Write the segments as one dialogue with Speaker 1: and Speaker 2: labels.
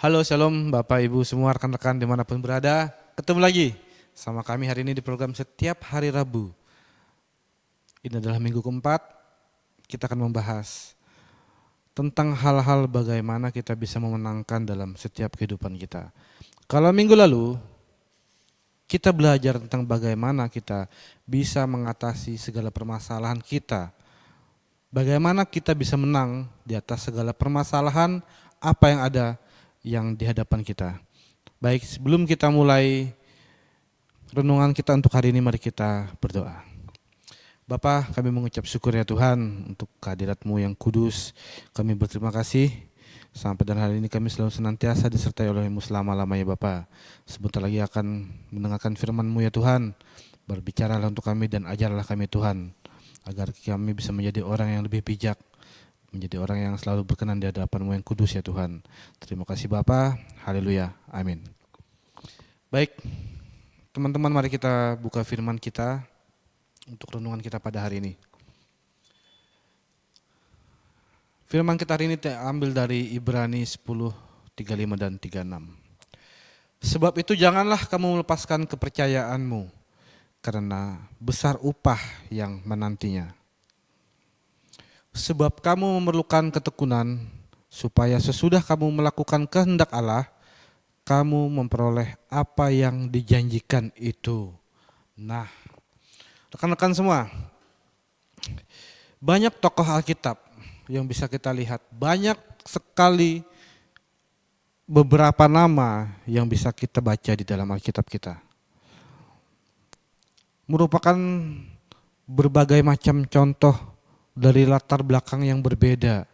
Speaker 1: Halo, shalom Bapak Ibu semua rekan-rekan dimanapun berada. Ketemu lagi sama kami hari ini di program setiap hari Rabu. Ini adalah minggu keempat, kita akan membahas tentang hal-hal bagaimana kita bisa memenangkan dalam setiap kehidupan kita. Kalau minggu lalu, kita belajar tentang bagaimana kita bisa mengatasi segala permasalahan kita. Bagaimana kita bisa menang di atas segala permasalahan apa yang ada yang di hadapan kita. Baik, sebelum kita mulai renungan kita untuk hari ini, mari kita berdoa. Bapa, kami mengucap syukur ya Tuhan untuk kehadirat-Mu yang kudus. Kami berterima kasih sampai dan hari ini kami selalu senantiasa disertai oleh-Mu selama-lamanya Bapa. Sebentar lagi akan mendengarkan firman-Mu ya Tuhan. Berbicaralah untuk kami dan ajarlah kami Tuhan, agar kami bisa menjadi orang yang lebih bijak, menjadi orang yang selalu berkenan di hadapan-Mu yang kudus ya Tuhan. Terima kasih Bapa, haleluya, amin. Baik, teman-teman, mari kita buka firman kita untuk renungan kita pada hari ini. Firman kita hari ini ambil dari Ibrani 10:35 dan 36. Sebab itu janganlah kamu melepaskan kepercayaanmu, karena besar upah yang menantinya. Sebab kamu memerlukan ketekunan, supaya sesudah kamu melakukan kehendak Allah, kamu memperoleh apa yang dijanjikan itu. Nah, rekan-rekan semua, banyak tokoh Alkitab yang bisa kita lihat, banyak sekali beberapa nama yang bisa kita baca di dalam Alkitab kita. Merupakan berbagai macam contoh dari latar belakang yang berbeda.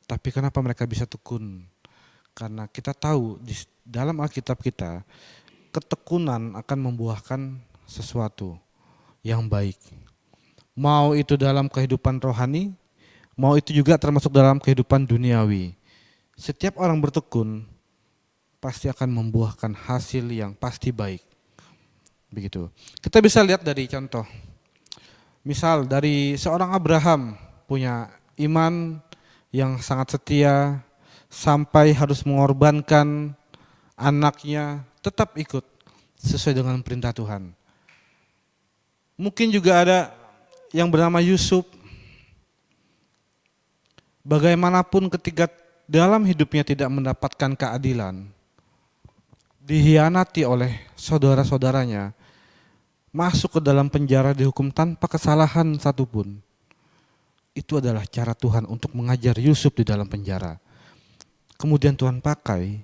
Speaker 1: Tapi kenapa mereka bisa tekun? Karena kita tahu di dalam Alkitab kita, ketekunan akan membuahkan sesuatu yang baik. Mau itu dalam kehidupan rohani, mau itu juga termasuk dalam kehidupan duniawi. Setiap orang bertekun pasti akan membuahkan hasil yang pasti baik. Begitu. Kita bisa lihat dari contoh. Misal dari seorang Abraham punya iman yang sangat setia sampai harus mengorbankan anaknya, tetap ikut sesuai dengan perintah Tuhan. Mungkin juga ada yang bernama Yusuf. Bagaimanapun ketika dalam hidupnya tidak mendapatkan keadilan, dihianati oleh saudara-saudaranya, masuk ke dalam penjara dihukum tanpa kesalahan satupun. Itu adalah cara Tuhan untuk mengajar Yusuf di dalam penjara. Kemudian Tuhan pakai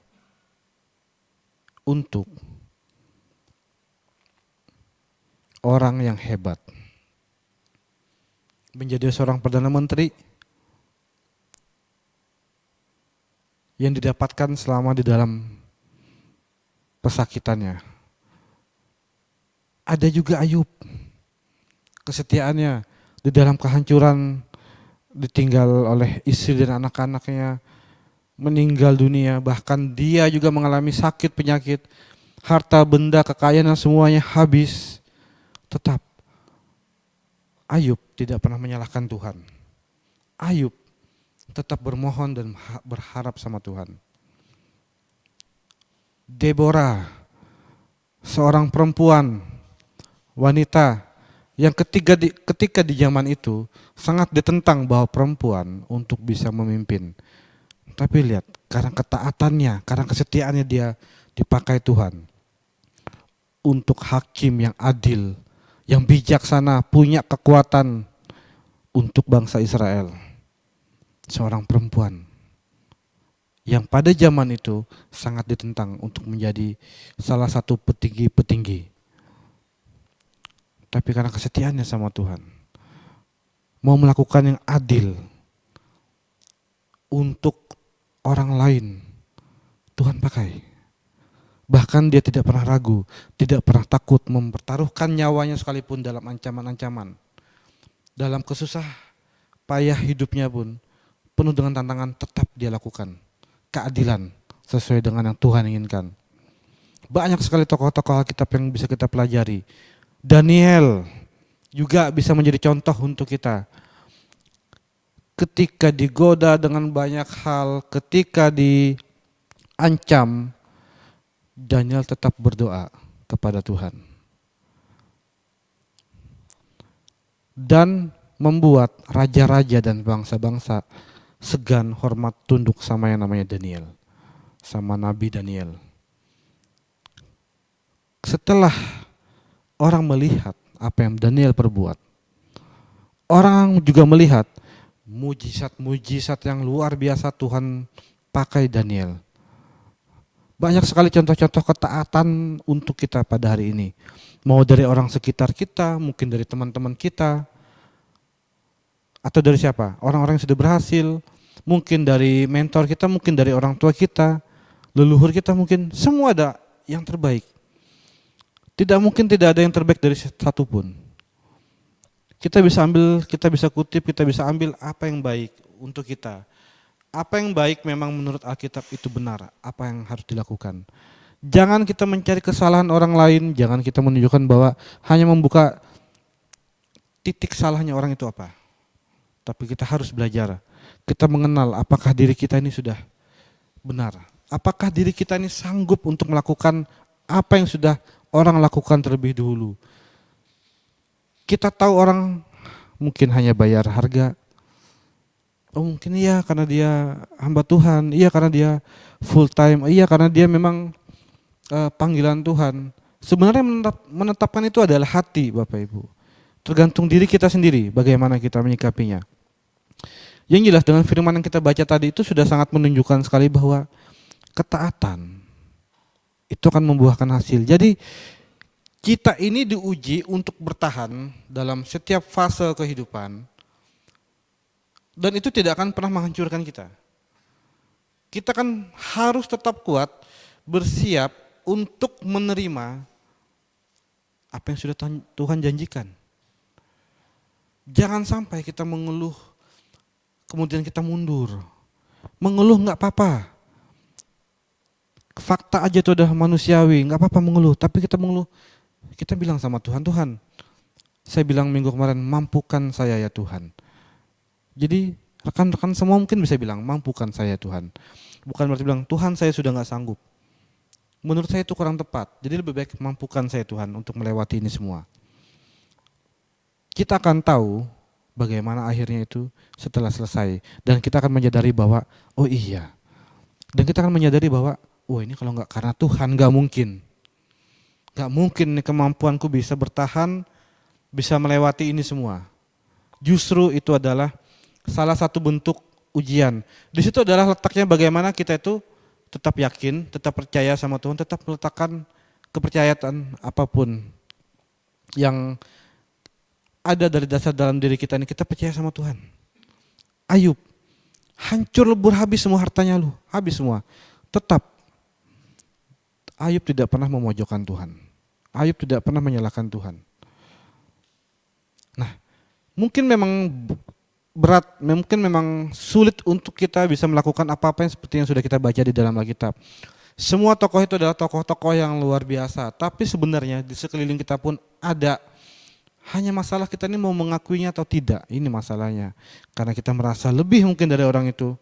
Speaker 1: untuk orang yang hebat. Menjadi seorang Perdana Menteri yang didapatkan selama di dalam pesakitannya. Ada juga Ayub, kesetiaannya di dalam kehancuran, ditinggal oleh istri dan anak-anaknya, meninggal dunia, bahkan dia juga mengalami sakit penyakit, harta benda kekayaan semuanya habis. Tetap Ayub tidak pernah menyalahkan Tuhan. Ayub tetap bermohon dan berharap sama Tuhan. Deborah, seorang perempuan, wanita yang ketika di zaman itu sangat ditentang bahwa perempuan untuk bisa memimpin. Tapi lihat, karena ketaatannya, karena kesetiaannya dia dipakai Tuhan untuk hakim yang adil, yang bijaksana, punya kekuatan untuk bangsa Israel. Seorang perempuan yang pada zaman itu sangat ditentang untuk menjadi salah satu petinggi-petinggi. Tapi karena kesetiaannya sama Tuhan, mau melakukan yang adil untuk orang lain, Tuhan pakai. Bahkan dia tidak pernah ragu, tidak pernah takut mempertaruhkan nyawanya sekalipun dalam ancaman-ancaman. Dalam kesusah payah hidupnya pun penuh dengan tantangan, tetap dia lakukan keadilan sesuai dengan yang Tuhan inginkan. Banyak sekali tokoh-tokoh Alkitab yang bisa kita pelajari. Daniel juga bisa menjadi contoh untuk kita. Ketika digoda dengan banyak hal, ketika ancam, Daniel tetap berdoa kepada Tuhan. Dan membuat raja-raja dan bangsa-bangsa segan hormat tunduk sama yang namanya Daniel, sama Nabi Daniel. Setelah orang melihat apa yang Daniel perbuat, orang juga melihat mujizat-mujizat yang luar biasa Tuhan pakai Daniel. Banyak sekali contoh-contoh ketaatan untuk kita pada hari ini. Mau dari orang sekitar kita, mungkin dari teman-teman kita, atau dari siapa? Orang-orang yang sudah berhasil, mungkin dari mentor kita, mungkin dari orang tua kita, leluhur kita mungkin, semua ada yang terbaik. Tidak mungkin tidak ada yang terbaik dari satupun. Kita bisa ambil, kita bisa kutip, kita bisa ambil apa yang baik untuk kita. Apa yang baik memang menurut Alkitab itu benar, apa yang harus dilakukan. Jangan kita mencari kesalahan orang lain, jangan kita menunjukkan bahwa hanya membuka titik salahnya orang itu apa. Tapi kita harus belajar, kita mengenal apakah diri kita ini sudah benar. Apakah diri kita ini sanggup untuk melakukan apa yang sudah orang lakukan terlebih dahulu. Kita tahu orang mungkin hanya bayar harga. Oh mungkin iya karena dia hamba Tuhan, iya karena dia full time, iya karena dia memang panggilan Tuhan. Sebenarnya menetapkan itu adalah hati Bapak Ibu. Tergantung diri kita sendiri bagaimana kita menyikapinya. Yang jelas dengan firman yang kita baca tadi itu sudah sangat menunjukkan sekali bahwa ketaatan itu akan membuahkan hasil. Jadi kita ini diuji untuk bertahan dalam setiap fase kehidupan. Dan itu tidak akan pernah menghancurkan kita. Kita kan harus tetap kuat, bersiap untuk menerima apa yang sudah Tuhan janjikan. Jangan sampai kita mengeluh, kemudian kita mundur. Mengeluh enggak apa-apa. Fakta aja itu udah manusiawi, enggak apa-apa mengeluh. Tapi kita mengeluh, kita bilang sama Tuhan, Tuhan, saya bilang minggu kemarin, mampukan saya ya Tuhan. Jadi rekan-rekan semua mungkin bisa bilang, mampukan saya Tuhan. Bukan berarti bilang, Tuhan saya sudah enggak sanggup. Menurut saya itu kurang tepat. Jadi lebih baik mampukan saya Tuhan untuk melewati ini semua. Kita akan tahu bagaimana akhirnya itu setelah selesai. Dan kita akan menyadari bahwa, oh iya. Dan kita akan menyadari bahwa, oh ini kalau enggak karena Tuhan enggak mungkin. Enggak mungkin nih kemampuanku bisa bertahan, bisa melewati ini semua. Justru itu adalah salah satu bentuk ujian. Di situ adalah letaknya bagaimana kita itu tetap yakin, tetap percaya sama Tuhan, tetap meletakkan kepercayaan apapun yang ada dari dasar dalam diri kita ini, kita percaya sama Tuhan. Ayub, hancur lebur habis semua hartanya lu, habis semua. Tetap Ayub tidak pernah memojokkan Tuhan. Ayub tidak pernah menyalahkan Tuhan. Nah, mungkin memang berat, mungkin memang sulit untuk kita bisa melakukan apa-apa yang seperti yang sudah kita baca di dalam Alkitab. Semua tokoh itu adalah tokoh-tokoh yang luar biasa, tapi sebenarnya di sekeliling kita pun ada. Hanya masalah kita ini mau mengakuinya atau tidak, ini masalahnya. Karena kita merasa lebih mungkin dari orang itu.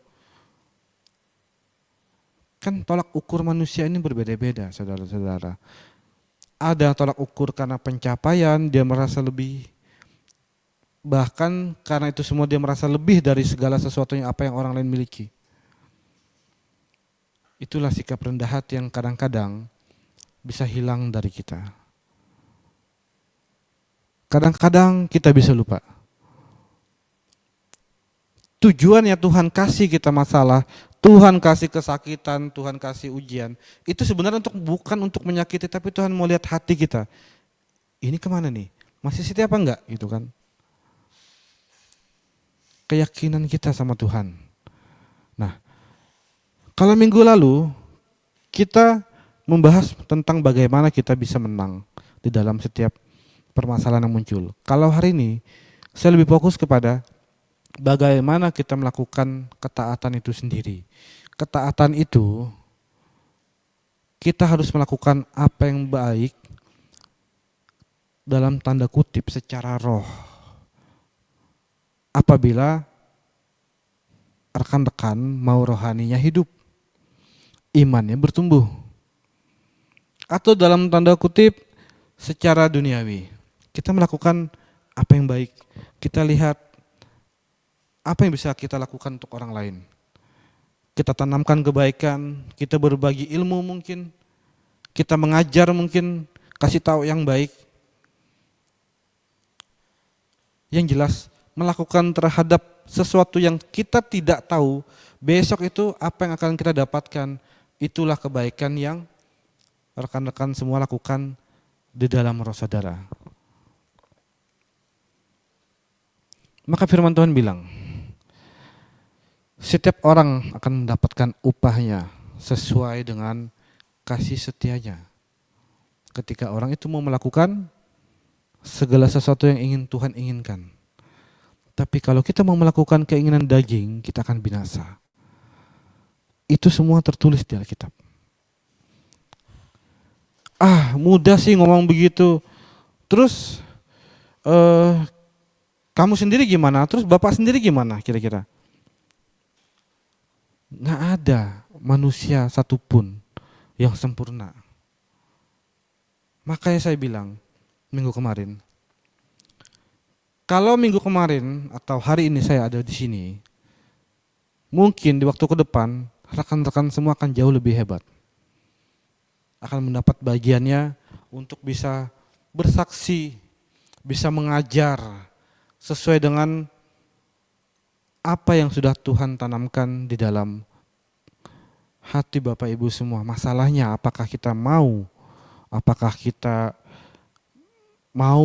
Speaker 1: Kan tolak ukur manusia ini berbeda-beda, saudara-saudara. Ada tolak ukur karena pencapaian, dia merasa lebih. Bahkan karena itu semua dia merasa lebih dari segala sesuatunya apa yang orang lain miliki. Itulah sikap rendah hati yang kadang-kadang bisa hilang dari kita. Kadang-kadang kita bisa lupa. Tujuannya Tuhan kasih kita masalah, Tuhan kasih kesakitan, Tuhan kasih ujian. Itu sebenarnya bukan untuk menyakiti, tapi Tuhan mau lihat hati kita. Ini kemana nih? Masih setia apa enggak? Gitu kan. Keyakinan kita sama Tuhan. Nah, kalau minggu lalu kita membahas tentang bagaimana kita bisa menang di dalam setiap permasalahan yang muncul. Kalau hari ini saya lebih fokus kepada bagaimana kita melakukan ketaatan itu sendiri. Ketaatan itu kita harus melakukan apa yang baik dalam tanda kutip secara roh. Apabila rekan-rekan mau rohaninya hidup. imannya bertumbuh. Atau dalam tanda kutip secara duniawi, kita melakukan apa yang baik. Kita lihat apa yang bisa kita lakukan untuk orang lain. Kita tanamkan kebaikan, kita berbagi ilmu mungkin, kita mengajar mungkin, kasih tahu yang baik. Yang jelas melakukan terhadap sesuatu yang kita tidak tahu, besok itu apa yang akan kita dapatkan, itulah kebaikan yang rekan-rekan semua lakukan di dalam roh saudara. Maka firman Tuhan bilang, setiap orang akan mendapatkan upahnya sesuai dengan kasih setianya. Ketika orang itu mau melakukan segala sesuatu yang ingin Tuhan inginkan. Tapi kalau kita mau melakukan keinginan daging, kita akan binasa. Itu semua tertulis di Alkitab. Mudah sih ngomong begitu. Terus kamu sendiri gimana? Terus Bapak sendiri gimana kira-kira? Nggak ada manusia satupun yang sempurna. Makanya saya bilang minggu kemarin, kalau minggu kemarin atau hari ini saya ada di sini, mungkin di waktu ke depan rekan-rekan semua akan jauh lebih hebat. Akan mendapat bagiannya untuk bisa bersaksi, bisa mengajar sesuai dengan apa yang sudah Tuhan tanamkan di dalam hati Bapak Ibu semua. Masalahnya apakah kita mau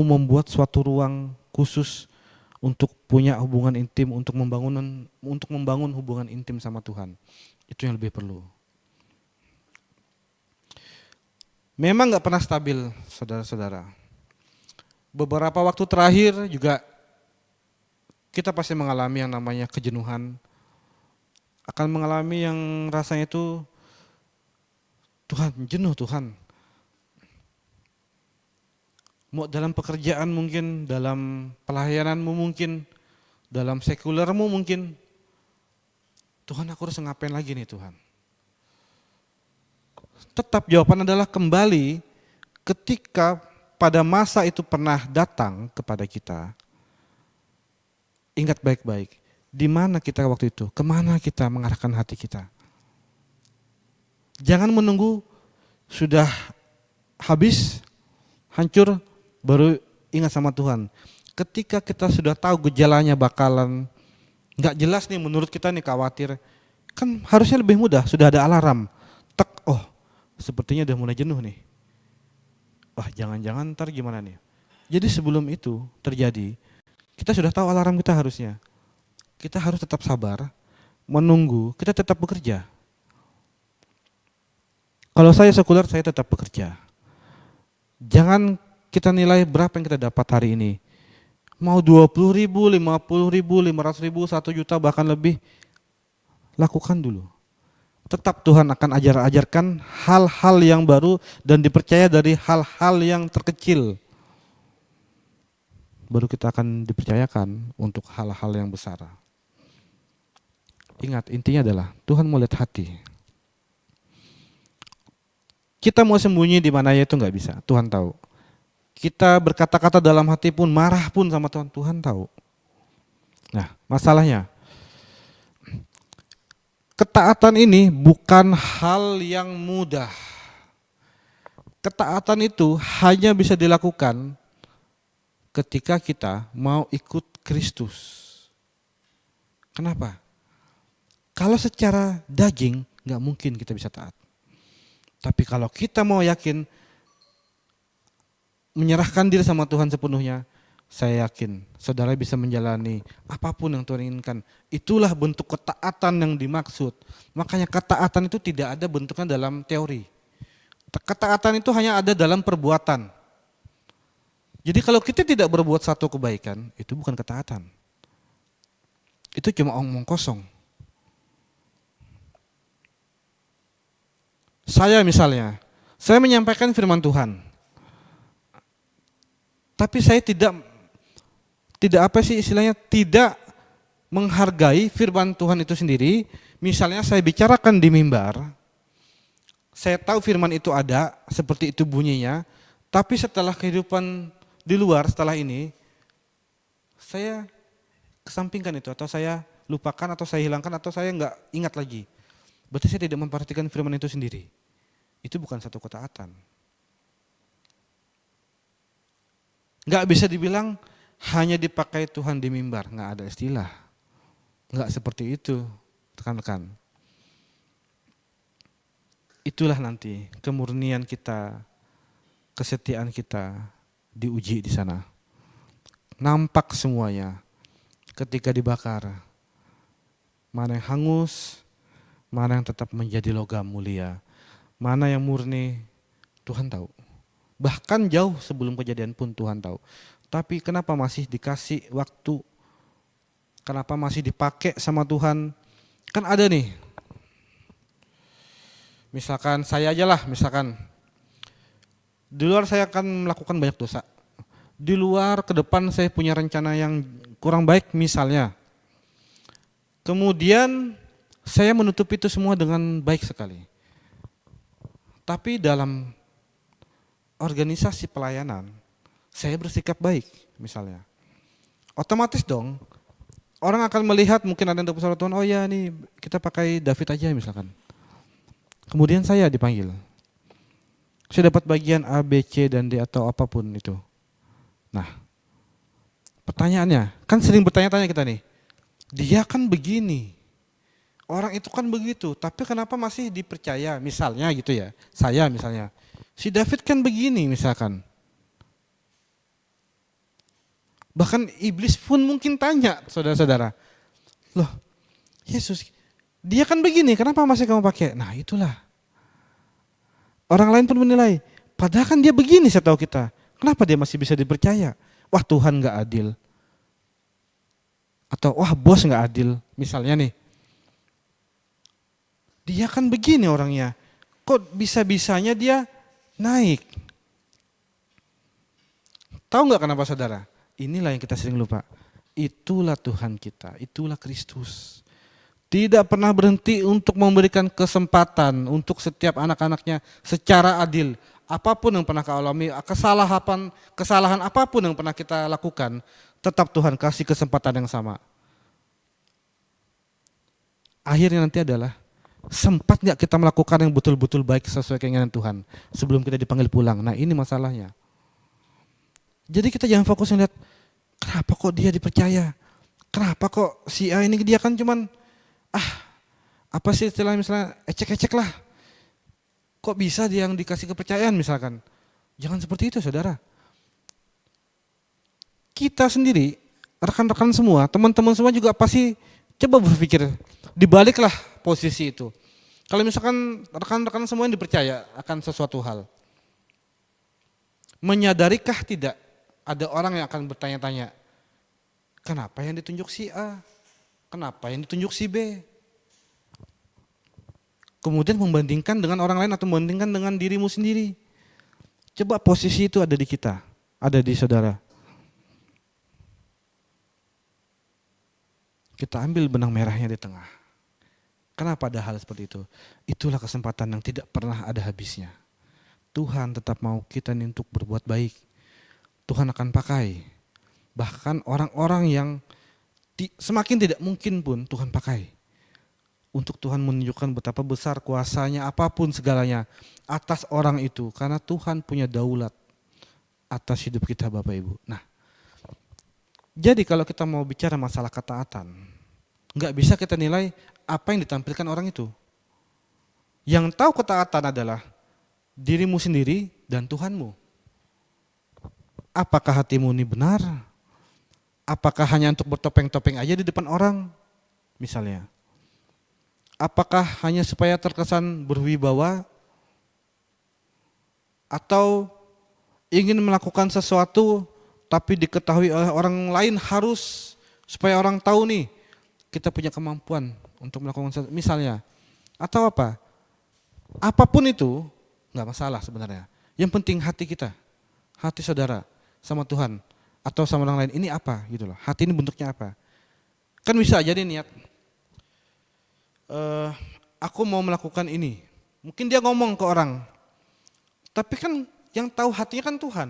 Speaker 1: membuat suatu ruang khusus untuk punya hubungan intim, untuk membangun hubungan intim sama Tuhan. Itu yang lebih perlu. Memang gak pernah stabil, saudara-saudara. Beberapa waktu terakhir juga kita pasti mengalami yang namanya kejenuhan. Akan mengalami yang rasanya itu, Tuhan, jenuh Tuhan. Mau dalam pekerjaan mungkin, dalam pelayananmu mungkin, dalam sekulermu mungkin. Tuhan, aku harus ngapain lagi nih Tuhan? Tetap jawaban adalah kembali ketika pada masa itu pernah datang kepada kita. Ingat baik-baik, di mana kita waktu itu, kemana kita mengarahkan hati kita. Jangan menunggu sudah habis, hancur, baru ingat sama Tuhan. Ketika kita sudah tahu gejalanya bakalan nggak jelas nih menurut kita nih, khawatir, kan harusnya lebih mudah, sudah ada alarm. Tek, sepertinya udah mulai jenuh nih. Jangan-jangan ntar gimana nih. Jadi sebelum itu terjadi, kita sudah tahu alarm kita harusnya. Kita harus tetap sabar, menunggu, kita tetap bekerja. Kalau saya sekuler, saya tetap bekerja. Jangan kita nilai berapa yang kita dapat hari ini. Mau 20.000, 50.000, 500.000, 1 juta bahkan lebih, lakukan dulu. Tetap Tuhan akan ajarkan hal-hal yang baru dan dipercaya dari hal-hal yang terkecil. Baru kita akan dipercayakan untuk hal-hal yang besar. Ingat, intinya adalah Tuhan mau lihat hati. Kita mau sembunyi di mana ya itu nggak bisa, Tuhan tahu. Kita berkata-kata dalam hati pun, marah pun sama Tuhan, Tuhan tahu. Nah, masalahnya, ketaatan ini bukan hal yang mudah. Ketaatan itu hanya bisa dilakukan ketika kita mau ikut Kristus. Kenapa? Kalau secara daging nggak mungkin kita bisa taat. Tapi kalau kita mau yakin menyerahkan diri sama Tuhan sepenuhnya, saya yakin saudara bisa menjalani apapun yang Tuhan inginkan. Itulah bentuk ketaatan yang dimaksud. Makanya ketaatan itu tidak ada bentuknya dalam teori. Ketaatan itu hanya ada dalam perbuatan. Jadi kalau kita tidak berbuat satu kebaikan, itu bukan ketaatan. Itu cuma omong kosong. Saya misalnya, saya menyampaikan firman Tuhan. Tapi saya tidak menghargai firman Tuhan itu sendiri. Misalnya saya bicarakan di mimbar, saya tahu firman itu ada, seperti itu bunyinya, tapi setelah kehidupan di luar, setelah ini, saya kesampingkan itu, atau saya lupakan, atau saya hilangkan, atau saya nggak ingat lagi. Berarti saya tidak memperhatikan firman itu sendiri. Itu bukan satu ketaatan. Nggak bisa dibilang hanya dipakai Tuhan di mimbar, nggak ada istilah. Nggak seperti itu, rekan-rekan. Itulah nanti kemurnian kita, kesetiaan kita diuji di sana. Nampak semuanya ketika dibakar. Mana yang hangus, mana yang tetap menjadi logam mulia, mana yang murni, Tuhan tahu. Bahkan jauh sebelum kejadian pun Tuhan tahu. Tapi kenapa masih dikasih waktu? Kenapa masih dipakai sama Tuhan? Kan ada nih. Misalkan saya aja lah, misalkan di luar saya akan melakukan banyak dosa. Di luar ke depan saya punya rencana yang kurang baik misalnya. Kemudian saya menutup itu semua dengan baik sekali. Tapi dalam organisasi pelayanan, saya bersikap baik misalnya. Otomatis dong, orang akan melihat mungkin ada yang dapat Tuhan, oh ya nih kita pakai David aja misalkan. Kemudian saya dipanggil. Saya dapat bagian A, B, C, dan D atau apapun itu. Nah, pertanyaannya, kan sering bertanya-tanya kita nih, dia kan begini, orang itu kan begitu, tapi kenapa masih dipercaya? Misalnya gitu ya, saya misalnya, si David kan begini misalkan. Bahkan iblis pun mungkin tanya, saudara-saudara, loh Yesus, dia kan begini, kenapa masih kamu pakai? Nah itulah. Orang lain pun menilai, padahal kan dia begini setahu kita. Kenapa dia masih bisa dipercaya? Wah Tuhan gak adil. Atau wah bos gak adil. Misalnya nih. Dia kan begini orangnya. Kok bisa-bisanya dia naik? Tahu gak kenapa saudara? Inilah yang kita sering lupa. Itulah Tuhan kita, itulah Kristus. Tidak pernah berhenti untuk memberikan kesempatan untuk setiap anak-anaknya secara adil. Apapun yang pernah kau alami, kesalahan apapun yang pernah kita lakukan, tetap Tuhan kasih kesempatan yang sama. Akhirnya nanti adalah, sempat gak kita melakukan yang betul-betul baik sesuai keinginan Tuhan sebelum kita dipanggil pulang. Nah ini masalahnya. Jadi kita jangan fokus melihat, kenapa kok dia dipercaya? Kenapa kok si A ini dia kan cuman apa sih istilah misalnya ecek-ecek lah. Kok bisa dia yang dikasih kepercayaan misalkan. Jangan seperti itu saudara. Kita sendiri, rekan-rekan semua, teman-teman semua juga pasti coba berpikir, dibaliklah posisi itu. Kalau misalkan rekan-rekan semua yang dipercaya akan sesuatu hal. Menyadarikah tidak ada orang yang akan bertanya-tanya, kenapa yang ditunjuk si A? Kenapa yang ditunjuk si B? Kemudian membandingkan dengan orang lain atau membandingkan dengan dirimu sendiri. Coba posisi itu ada di kita, ada di saudara. Kita ambil benang merahnya di tengah. Kenapa ada hal seperti itu? Itulah kesempatan yang tidak pernah ada habisnya. Tuhan tetap mau kita ini untuk berbuat baik. Tuhan akan pakai. Bahkan orang-orang yang semakin tidak mungkin pun Tuhan pakai. Untuk Tuhan menunjukkan betapa besar kuasanya apapun segalanya atas orang itu. Karena Tuhan punya daulat atas hidup kita Bapak Ibu. Nah, jadi kalau kita mau bicara masalah ketaatan, nggak bisa kita nilai apa yang ditampilkan orang itu. Yang tahu ketaatan adalah dirimu sendiri dan Tuhanmu. Apakah hatimu ini benar? Apakah hanya untuk bertopeng-topeng aja di depan orang? Misalnya. Apakah hanya supaya terkesan berwibawa? Atau ingin melakukan sesuatu tapi diketahui oleh orang lain harus supaya orang tahu nih kita punya kemampuan untuk melakukan sesuatu. Misalnya. Atau apa? Apapun itu nggak masalah sebenarnya. Yang penting hati kita, hati saudara sama Tuhan. Atau sama orang lain, ini apa gitu loh. Hati ini bentuknya apa. Kan bisa jadi niat, aku mau melakukan ini. Mungkin dia ngomong ke orang, tapi kan yang tahu hatinya kan Tuhan.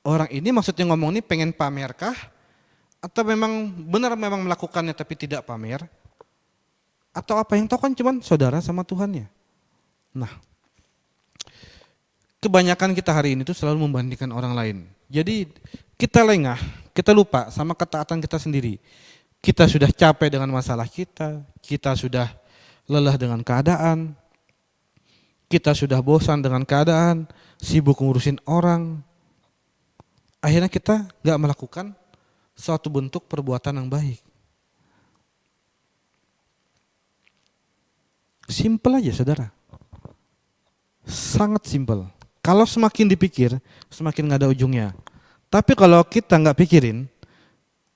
Speaker 1: Orang ini maksudnya ngomong ini pengen pamerkah? Atau memang benar memang melakukannya tapi tidak pamer? Atau apa yang tahu kan cuman saudara sama Tuhannya. Nah, kebanyakan kita hari ini tuh selalu membandingkan orang lain. Jadi kita lengah, kita lupa sama ketaatan kita sendiri. Kita sudah capek dengan masalah kita sudah lelah dengan keadaan, kita sudah bosan dengan keadaan, sibuk ngurusin orang. Akhirnya kita gak melakukan suatu bentuk perbuatan yang baik. Simpel aja saudara. Sangat simpel. Kalau semakin dipikir, semakin gak ada ujungnya. Tapi kalau kita gak pikirin,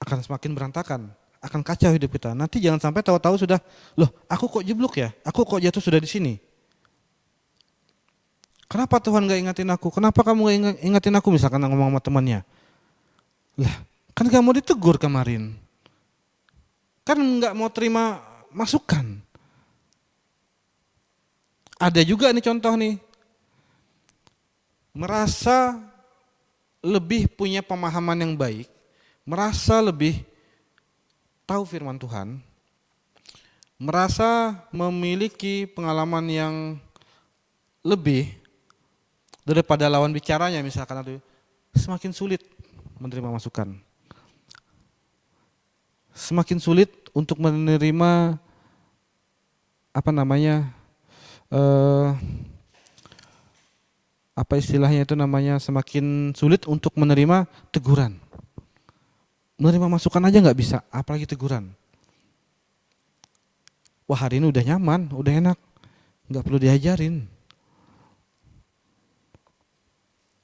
Speaker 1: akan semakin berantakan. Akan kacau hidup kita. Nanti jangan sampai tahu-tahu sudah, loh aku kok jeblok ya? Aku kok jatuh sudah di sini? Kenapa Tuhan gak ingatin aku? Kenapa kamu gak ingatin aku? Misalkan ngomong sama temannya. Lah, kan gak mau ditegur kemarin. Kan gak mau terima masukan. Ada juga nih contoh nih. Merasa lebih punya pemahaman yang baik. Merasa lebih tahu firman Tuhan. Merasa memiliki pengalaman yang lebih daripada lawan bicaranya misalkan, itu semakin sulit menerima masukan. Semakin sulit untuk menerima apa istilahnya itu namanya, semakin sulit untuk menerima teguran. Menerima masukan aja nggak bisa, apalagi teguran. Wah hari ini udah nyaman, udah enak, nggak perlu diajarin.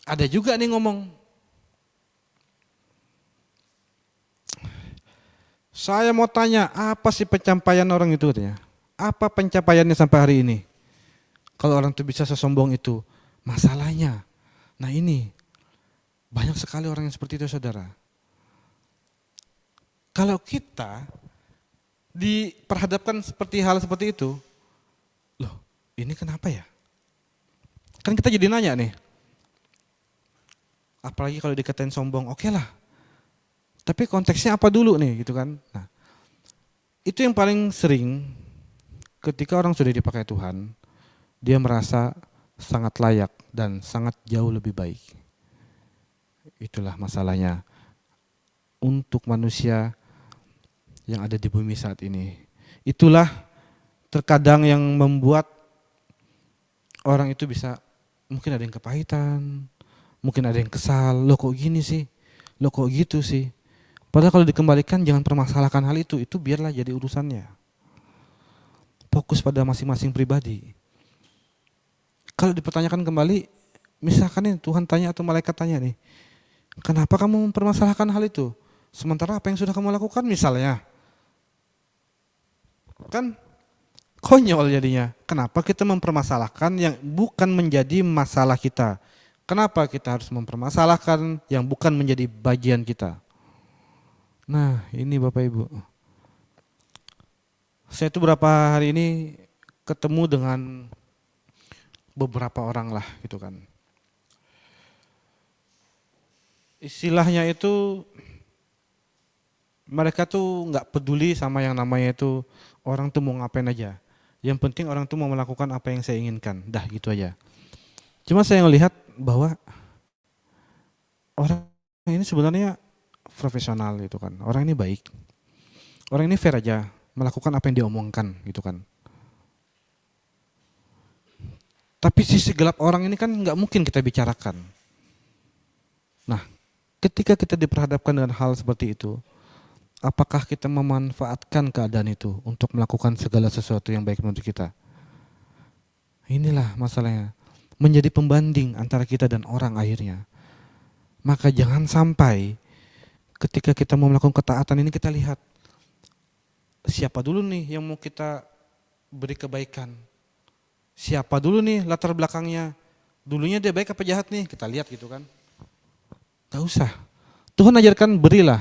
Speaker 1: Ada juga nih ngomong, saya mau tanya apa sih pencapaian orang itu katanya? Apa pencapaiannya sampai hari ini? Kalau orang itu bisa sesombong itu, masalahnya. Nah ini, banyak sekali orang yang seperti itu saudara. Kalau kita diperhadapkan seperti hal seperti itu, loh ini kenapa ya? Kan kita jadi nanya nih. Apalagi kalau dikatain sombong, oke lah. Tapi konteksnya apa dulu nih gitu kan. Nah, itu yang paling sering ketika orang sudah dipakai Tuhan, dia merasa sangat layak dan sangat jauh lebih baik. Itulah masalahnya untuk manusia yang ada di bumi saat ini. Itulah terkadang yang membuat orang itu bisa, mungkin ada yang kepahitan, mungkin ada yang kesal, loh kok gini sih, loh kok gitu sih. Padahal kalau dikembalikan jangan permasalahkan hal itu biarlah jadi urusannya. Fokus pada masing-masing pribadi. Kalau dipertanyakan kembali, misalkan nih Tuhan tanya atau malaikat tanya nih, kenapa kamu mempermasalahkan hal itu? Sementara apa yang sudah kamu lakukan misalnya. Kan konyol jadinya. Kenapa kita mempermasalahkan yang bukan menjadi masalah kita? Kenapa kita harus mempermasalahkan yang bukan menjadi bagian kita? Nah ini Bapak Ibu. Saya itu berapa hari ini ketemu dengan beberapa orang lah gitu kan. Istilahnya itu mereka tuh nggak peduli sama yang namanya itu orang tuh mau ngapain aja. Yang penting orang tuh mau melakukan apa yang saya inginkan. Dah gitu aja. Cuma saya ngelihat bahwa orang ini sebenarnya profesional gitu kan. Orang ini baik. Orang ini fair aja melakukan apa yang dia omongkan gitu kan. Tapi sisi gelap orang ini kan nggak mungkin kita bicarakan. Nah, ketika kita diperhadapkan dengan hal seperti itu, apakah kita memanfaatkan keadaan itu untuk melakukan segala sesuatu yang baik menurut kita? Inilah masalahnya. Menjadi pembanding antara kita dan orang akhirnya. Maka jangan sampai ketika kita mau melakukan ketaatan ini kita lihat siapa dulu nih yang mau kita beri kebaikan. Siapa dulu nih latar belakangnya. Dulunya dia baik apa jahat nih, kita lihat gitu kan. Gak usah. Tuhan ajarkan berilah.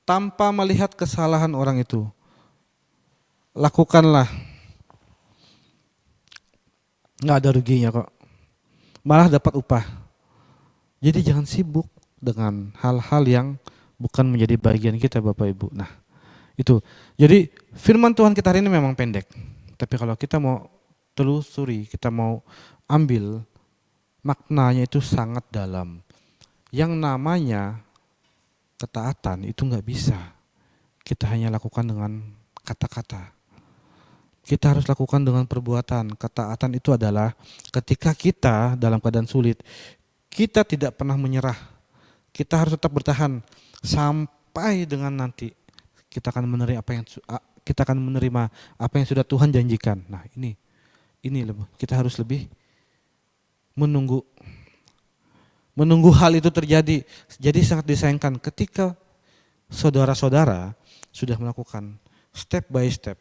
Speaker 1: Tanpa melihat kesalahan orang itu. Lakukanlah nggak ada ruginya kok. Malah dapat upah. Jadi jangan sibuk dengan hal-hal yang bukan menjadi bagian kita Bapak Ibu. Nah itu. Jadi firman Tuhan kita hari ini memang pendek. Tapi kalau kita mau telusuri, kita mau ambil, maknanya itu sangat dalam. Yang namanya ketaatan itu nggak bisa kita hanya lakukan dengan kata-kata. Kita harus lakukan dengan perbuatan. Ketaatan itu adalah ketika kita dalam keadaan sulit, kita tidak pernah menyerah. Kita harus tetap bertahan sampai dengan nanti kita akan menerima apa yang sudah Tuhan janjikan. Nah, ini kita harus lebih menunggu hal itu terjadi. Jadi sangat disayangkan ketika saudara-saudara sudah melakukan step by step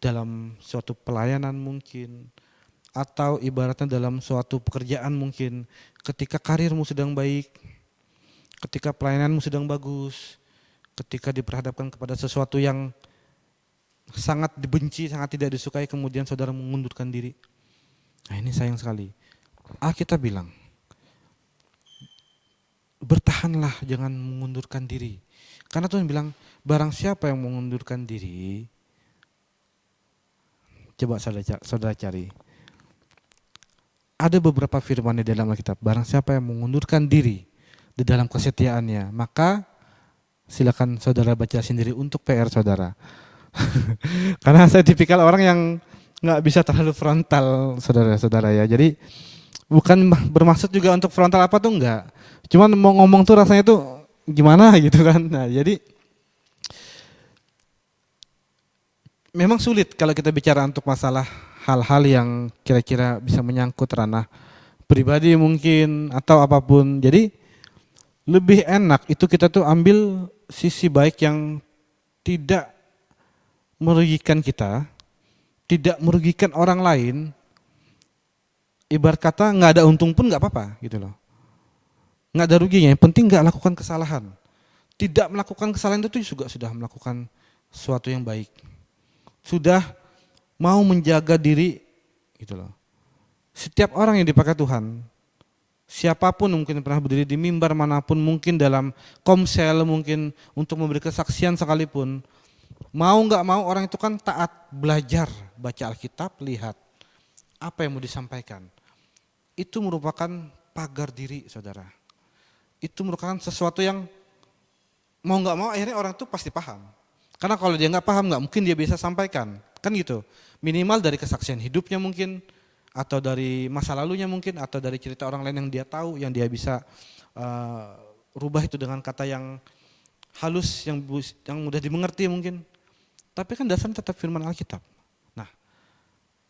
Speaker 1: dalam suatu pelayanan mungkin, atau ibaratnya dalam suatu pekerjaan mungkin, ketika karirmu sedang baik, ketika pelayananmu sedang bagus, ketika diperhadapkan kepada sesuatu yang sangat dibenci, sangat tidak disukai, kemudian saudara mengundurkan diri. Nah ini sayang sekali. Alkitab bilang, bertahanlah, jangan mengundurkan diri. Karena Tuhan bilang, barang siapa yang mengundurkan diri, coba saudara cari. Ada beberapa firman di dalam Alkitab, barang siapa yang mengundurkan diri di dalam kesetiaannya, maka silakan saudara baca sendiri untuk PR saudara. Karena saya tipikal orang yang nggak bisa terlalu frontal, saudara-saudara ya. Jadi bukan bermaksud juga untuk frontal apa tuh enggak. Cuman mau ngomong tuh rasanya tuh gimana gitu kan. Nah jadi memang sulit kalau kita bicara untuk masalah hal-hal yang kira-kira bisa menyangkut ranah pribadi mungkin atau apapun. Jadi lebih enak itu kita tuh ambil sisi baik yang tidak merugikan kita, tidak merugikan orang lain. Ibarat kata nggak ada untung pun nggak apa-apa gitu loh. Nggak ada ruginya, yang penting nggak lakukan kesalahan. Tidak melakukan kesalahan itu juga sudah melakukan sesuatu yang baik. Sudah mau menjaga diri gitu loh. Setiap orang yang dipakai Tuhan, siapapun mungkin pernah berdiri di mimbar manapun, mungkin dalam komsel, mungkin untuk memberi kesaksian sekalipun, mau nggak mau orang itu kan taat belajar, baca Alkitab, lihat apa yang mau disampaikan. Itu merupakan pagar diri saudara. Itu merupakan sesuatu yang mau nggak mau akhirnya orang itu pasti paham. Karena kalau dia nggak paham nggak mungkin dia bisa sampaikan, kan gitu. Minimal dari kesaksian hidupnya mungkin, atau dari masa lalunya mungkin, atau dari cerita orang lain yang dia tahu, yang dia bisa rubah itu dengan kata yang halus, yang mudah dimengerti mungkin. Tapi kan dasarnya tetap firman Alkitab. Nah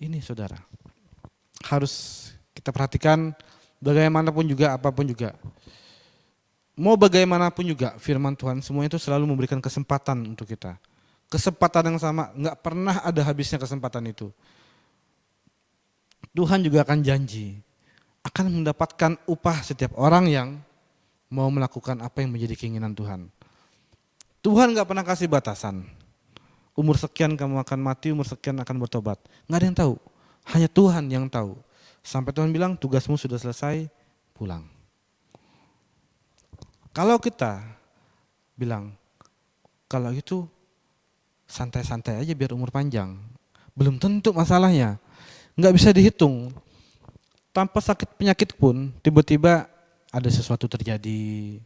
Speaker 1: ini saudara, harus kita perhatikan bagaimanapun juga, apapun juga. Mau bagaimanapun juga firman Tuhan semuanya itu selalu memberikan kesempatan untuk kita. Kesempatan yang sama, nggak pernah ada habisnya kesempatan itu. Tuhan juga akan janji, akan mendapatkan upah setiap orang yang mau melakukan apa yang menjadi keinginan Tuhan. Tuhan nggak pernah kasih batasan. Umur sekian kamu akan mati, umur sekian akan bertobat. Nggak ada yang tahu, hanya Tuhan yang tahu. Sampai Tuhan bilang tugasmu sudah selesai, pulang. Kalau kita bilang, kalau itu santai-santai aja biar umur panjang, belum tentu masalahnya. Nggak bisa dihitung. Tanpa sakit penyakit pun tiba-tiba ada sesuatu terjadi.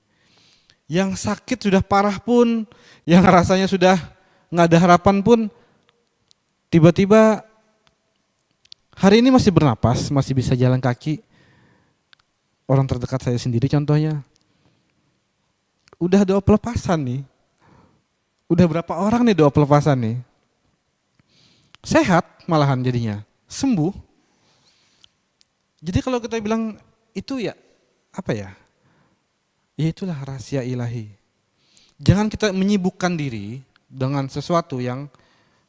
Speaker 1: Yang sakit sudah parah pun, yang rasanya sudah nggak ada harapan pun, tiba-tiba hari ini masih bernapas, masih bisa jalan kaki. Orang terdekat saya sendiri contohnya, udah doa pelepasan nih. Udah berapa orang nih doa pelepasan nih. Sehat malahan jadinya, sembuh. Jadi kalau kita bilang itu ya apa ya? Ya itulah rahasia ilahi. Jangan kita menyibukkan diri dengan sesuatu yang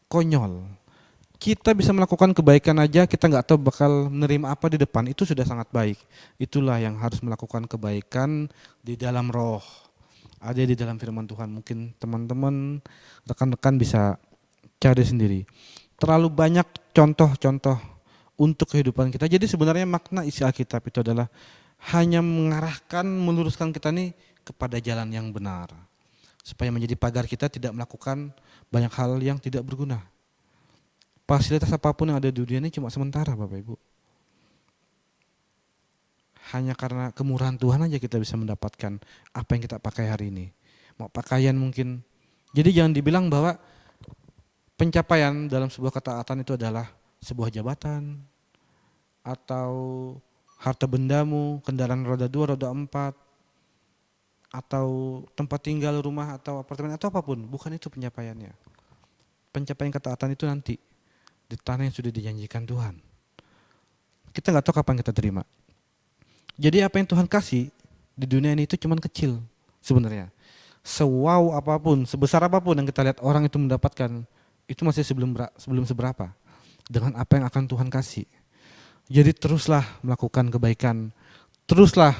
Speaker 1: konyol. Kita bisa melakukan kebaikan aja, kita nggak tahu bakal menerima apa di depan, itu sudah sangat baik. Itulah yang harus melakukan kebaikan di dalam roh. Ada di dalam firman Tuhan, mungkin teman-teman, rekan-rekan bisa cari sendiri. Terlalu banyak contoh-contoh untuk kehidupan kita. Jadi sebenarnya makna isi Alkitab itu adalah hanya mengarahkan, meluruskan kita nih kepada jalan yang benar. Supaya menjadi pagar kita tidak melakukan banyak hal yang tidak berguna. Fasilitas apapun yang ada di dunia ini cuma sementara Bapak Ibu. Hanya karena kemurahan Tuhan aja kita bisa mendapatkan apa yang kita pakai hari ini. Mau pakaian mungkin. Jadi jangan dibilang bahwa pencapaian dalam sebuah ketaatan itu adalah sebuah jabatan atau harta bendamu, kendaraan roda 2, roda 4, atau tempat tinggal, rumah atau apartemen atau apapun. Bukan itu pencapaiannya. Pencapaian ketaatan itu nanti di tanah yang sudah dijanjikan Tuhan. Kita nggak tahu kapan kita terima. Jadi apa yang Tuhan kasih di dunia ini itu cuman kecil sebenarnya. Sewow apapun, sebesar apapun yang kita lihat orang itu mendapatkan, itu masih sebelum seberapa dengan apa yang akan Tuhan kasih. Jadi teruslah melakukan kebaikan, teruslah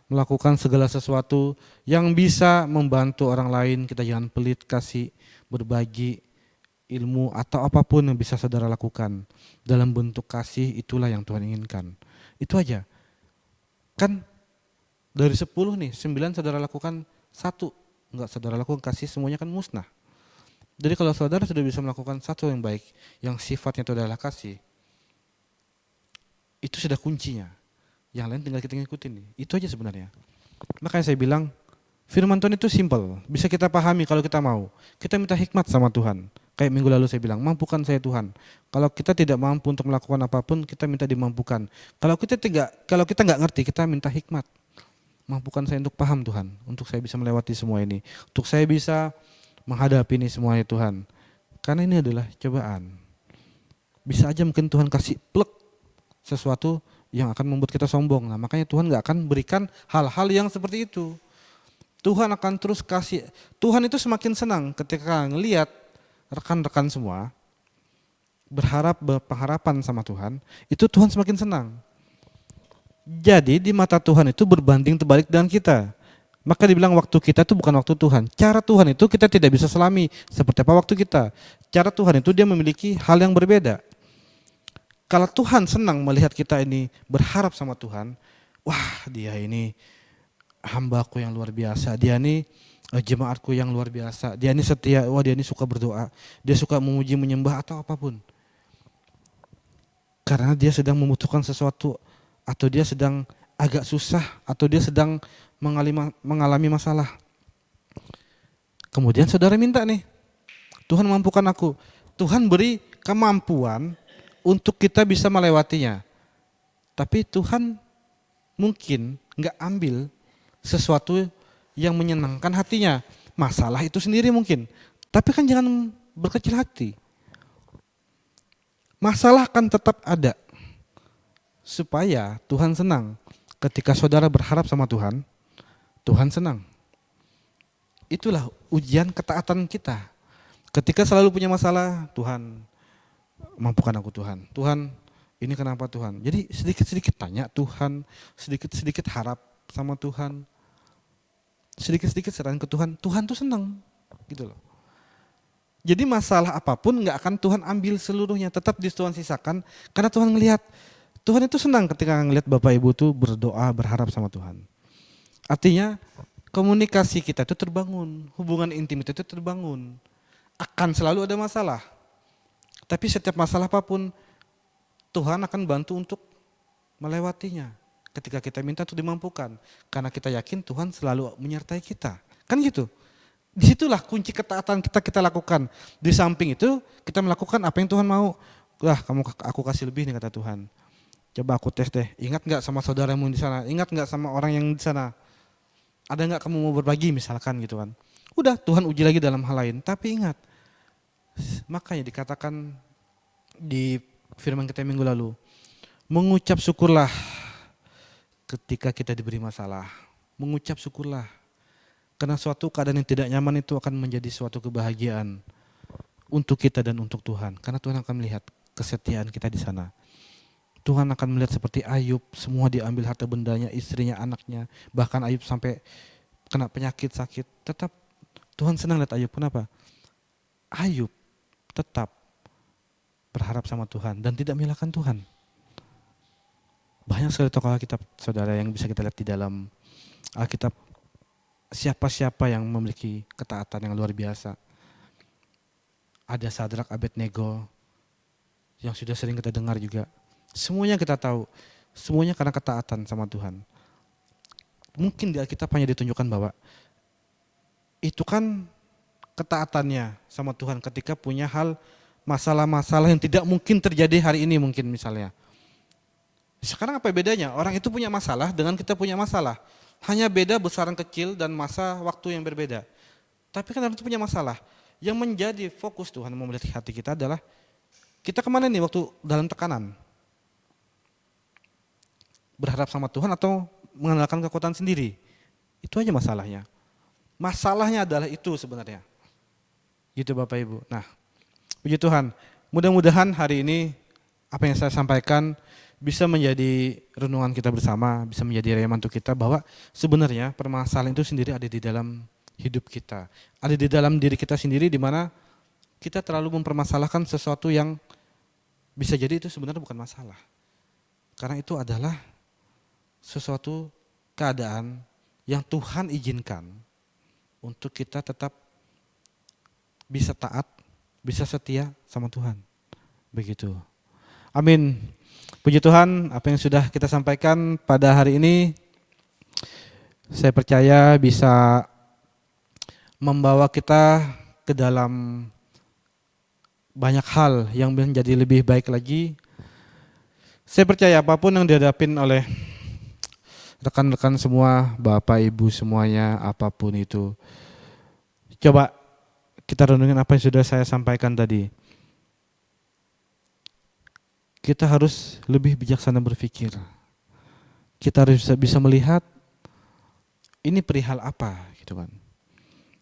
Speaker 1: melakukan segala sesuatu yang bisa membantu orang lain. Kita jangan pelit, kasih, berbagi ilmu atau apapun yang bisa saudara lakukan dalam bentuk kasih, itulah yang Tuhan inginkan. Itu aja. Kan dari 10 nih, 9 saudara lakukan, 1 enggak saudara lakukan, kasih semuanya kan musnah. Jadi kalau saudara sudah bisa melakukan satu yang baik, yang sifatnya itu adalah kasih, itu sudah kuncinya. Yang lain tinggal kita ngikutin nih. Itu aja sebenarnya. Makanya saya bilang, firman Tuhan itu simple, bisa kita pahami kalau kita mau. Kita minta hikmat sama Tuhan. Kayak minggu lalu saya bilang, mampukan saya Tuhan. Kalau kita tidak mampu untuk melakukan apapun, kita minta dimampukan. Kalau kita nggak ngerti, kita minta hikmat. Mampukan saya untuk paham Tuhan, untuk saya bisa melewati semua ini, untuk saya bisa menghadapi ini semuanya Tuhan. Karena ini adalah cobaan. Bisa aja mungkin Tuhan kasih plek sesuatu yang akan membuat kita sombong. Nah, makanya Tuhan nggak akan berikan hal-hal yang seperti itu. Tuhan akan terus kasih. Tuhan itu semakin senang ketika ngelihat rekan-rekan semua berpengharapan sama Tuhan, itu Tuhan semakin senang. Jadi di mata Tuhan itu berbanding terbalik dengan kita. Maka dibilang waktu kita itu bukan waktu Tuhan. Cara Tuhan itu kita tidak bisa selami seperti apa waktu kita. Cara Tuhan itu dia memiliki hal yang berbeda. Kalau Tuhan senang melihat kita ini berharap sama Tuhan, wah dia ini hambaku yang luar biasa, dia ini jemaatku yang luar biasa, dia ini setia, wah dia ini suka berdoa, dia suka memuji menyembah atau apapun. Karena dia sedang membutuhkan sesuatu, atau dia sedang agak susah, atau dia sedang mengalami masalah. Kemudian saudara minta nih, Tuhan mampukan aku. Tuhan beri kemampuan untuk kita bisa melewatinya. Tapi Tuhan mungkin nggak ambil sesuatu yang menyenangkan hatinya. Masalah itu sendiri mungkin. Tapi kan jangan berkecil hati. Masalah kan tetap ada. Supaya Tuhan senang. Ketika saudara berharap sama Tuhan, Tuhan senang. Itulah ujian ketaatan kita. Ketika selalu punya masalah, Tuhan mampukan aku Tuhan. Tuhan, ini kenapa Tuhan? Jadi sedikit-sedikit tanya Tuhan, sedikit-sedikit harap sama Tuhan. Sedikit-sedikit serahin ke Tuhan, Tuhan tuh senang gitu loh. Jadi masalah apapun nggak akan Tuhan ambil seluruhnya, tetap Tuhan sisakan karena Tuhan ngelihat, Tuhan itu senang ketika ngelihat Bapak Ibu tuh berdoa, berharap sama Tuhan. Artinya komunikasi kita itu terbangun, hubungan intim itu terbangun. Akan selalu ada masalah, tapi setiap masalah apapun Tuhan akan bantu untuk melewatinya. Ketika kita minta untuk dimampukan, karena kita yakin Tuhan selalu menyertai kita, kan gitu. Disitulah kunci ketaatan kita lakukan. Di samping itu kita melakukan apa yang Tuhan mau. Wah, aku kasih lebih nih kata Tuhan. Coba aku tes deh. Ingat nggak sama saudaramu di sana? Ingat nggak sama orang yang di sana? Ada nggak kamu mau berbagi misalkan gitu kan? Udah Tuhan uji lagi dalam hal lain. Tapi ingat, makanya dikatakan di firman kita minggu lalu, mengucap syukurlah. Ketika kita diberi masalah, mengucap syukurlah. Karena suatu keadaan yang tidak nyaman itu akan menjadi suatu kebahagiaan untuk kita dan untuk Tuhan. Karena Tuhan akan melihat kesetiaan kita di sana. Tuhan akan melihat seperti Ayub, semua diambil harta bendanya, istrinya, anaknya. Bahkan Ayub sampai kena penyakit, sakit. Tetap Tuhan senang lihat Ayub. Kenapa? Ayub tetap berharap sama Tuhan dan tidak menyalahkan Tuhan. Banyak sekali tokoh Alkitab, saudara, yang bisa kita lihat di dalam Alkitab. Siapa-siapa yang memiliki ketaatan yang luar biasa. Ada Sadrak, Abednego, yang sudah sering kita dengar juga. Semuanya kita tahu, semuanya karena ketaatan sama Tuhan. Mungkin di Alkitab hanya ditunjukkan bahwa itu kan ketaatannya sama Tuhan ketika punya hal masalah-masalah yang tidak mungkin terjadi hari ini mungkin misalnya. Sekarang apa bedanya? Orang itu punya masalah dengan kita punya masalah. Hanya beda besaran kecil dan masa waktu yang berbeda. Tapi kan orang itu punya masalah. Yang menjadi fokus Tuhan mau melihat hati kita adalah kita kemana nih waktu dalam tekanan? Berharap sama Tuhan atau mengandalkan kekuatan sendiri? Itu aja masalahnya. Masalahnya adalah itu sebenarnya. Gitu Bapak Ibu. Nah, puji Tuhan. Mudah-mudahan hari ini apa yang saya sampaikan bisa menjadi renungan kita bersama, bisa menjadi rema untuk kita bahwa sebenarnya permasalahan itu sendiri ada di dalam hidup kita. Ada di dalam diri kita sendiri di mana kita terlalu mempermasalahkan sesuatu yang bisa jadi itu sebenarnya bukan masalah. Karena itu adalah sesuatu keadaan yang Tuhan izinkan untuk kita tetap bisa taat, bisa setia sama Tuhan. Begitu. Amin. Puji Tuhan, apa yang sudah kita sampaikan pada hari ini, saya percaya bisa membawa kita ke dalam banyak hal yang menjadi lebih baik lagi. Saya percaya apapun yang dihadapin oleh rekan-rekan semua, Bapak Ibu semuanya, apapun itu, coba kita renungin apa yang sudah saya sampaikan tadi. Kita harus lebih bijaksana berpikir. Kita harus bisa melihat ini perihal apa gitu kan.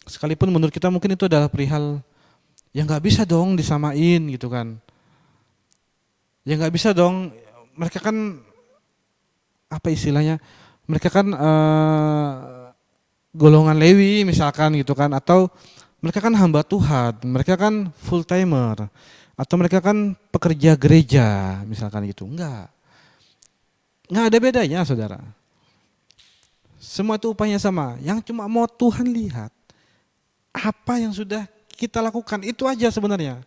Speaker 1: Sekalipun menurut kita mungkin itu adalah perihal yang nggak bisa dong disamain gitu kan. Ya nggak bisa dong, mereka kan apa istilahnya? Mereka kan golongan Lewi misalkan gitu kan, atau mereka kan hamba Tuhan, mereka kan full timer, atau mereka kan pekerja gereja misalkan gitu. Enggak ada bedanya saudara. Semua itu upahnya sama, yang cuma mau Tuhan lihat apa yang sudah kita lakukan, itu aja sebenarnya.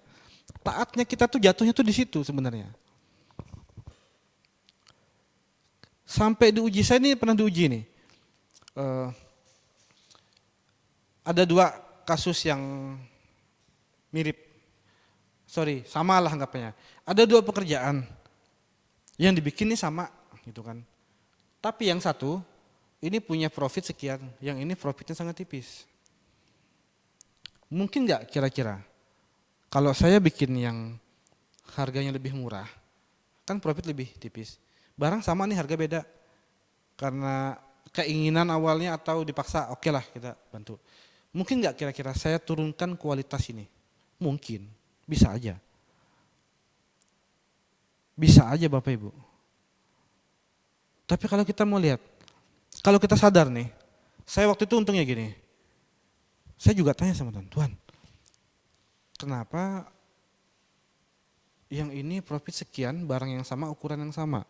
Speaker 1: Taatnya kita tuh jatuhnya tuh di situ sebenarnya. Sampai diuji, saya ini pernah diuji nih. Ada 2 kasus yang mirip. Sama lah anggapnya. Ada 2 pekerjaan yang dibikin nih sama gitu kan. Tapi yang satu ini punya profit sekian, yang ini profitnya sangat tipis. Mungkin nggak kira-kira kalau saya bikin yang harganya lebih murah, kan profit lebih tipis. Barang sama nih harga beda. Karena keinginan awalnya atau dipaksa, oke lah kita bantu. Mungkin nggak kira-kira saya turunkan kualitas ini? Mungkin, bisa aja. Bisa aja Bapak Ibu. Tapi kalau kita mau lihat, kalau kita sadar nih, saya waktu itu untungnya gini, saya juga tanya sama Tuhan, Tuhan, kenapa yang ini profit sekian, barang yang sama, ukuran yang sama.